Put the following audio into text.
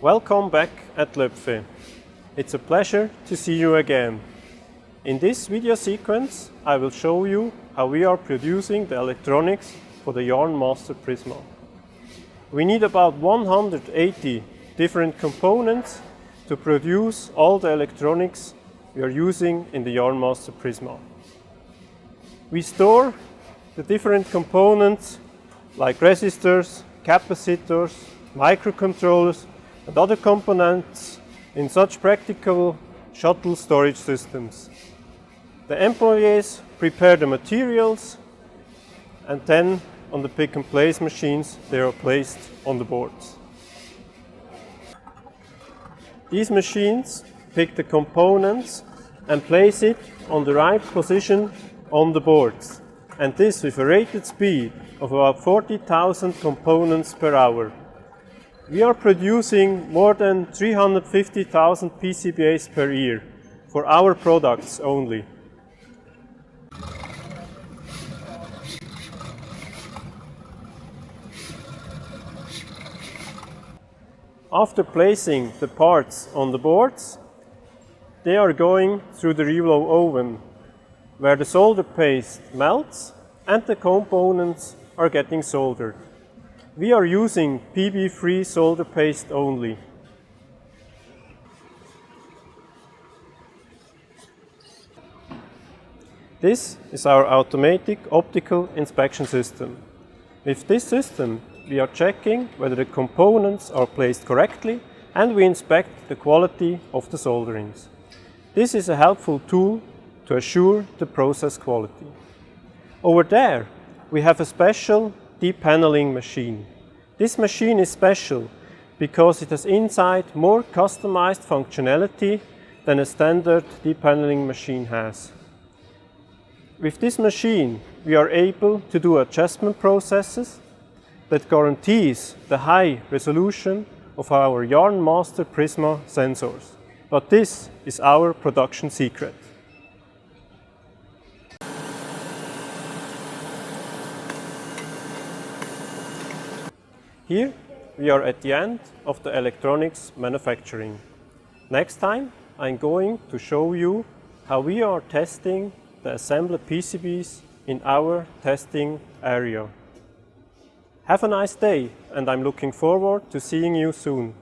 Welcome back at Loepfe. It's a pleasure to see you again. In this video sequence, I will show you how we are producing the electronics for the YarnMaster PRISMA. We need about 180 different components to produce all the electronics we are using in the YarnMaster PRISMA. We store the different components like resistors, capacitors, microcontrollers and other components in such practical shuttle storage systems. The employees prepare the materials and then on the pick and place machines they are placed on the boards. These machines pick the components and place it on the right position on the boards, and this with a rated speed of about 40,000 components per hour. We are producing more than 350,000 PCBAs per year for our products only. After placing the parts on the boards, they are going through the reload oven, where the solder paste melts and the components are getting soldered. We are using PB-free solder paste only. This is our automatic optical inspection system. With this system, we are checking whether the components are placed correctly and we inspect the quality of the solderings. This is a helpful tool to assure the process quality. Over there, we have a special depaneling machine. This machine is special because it has inside more customized functionality than a standard depaneling machine has. With this machine, we are able to do adjustment processes that guarantees the high resolution of our YarnMaster PRISMA sensors. But this is our production secret. Here we are at the end of the electronics manufacturing. Next time I'm going to show you how we are testing the assembled PCBs in our testing area. Have a nice day, and I'm looking forward to seeing you soon.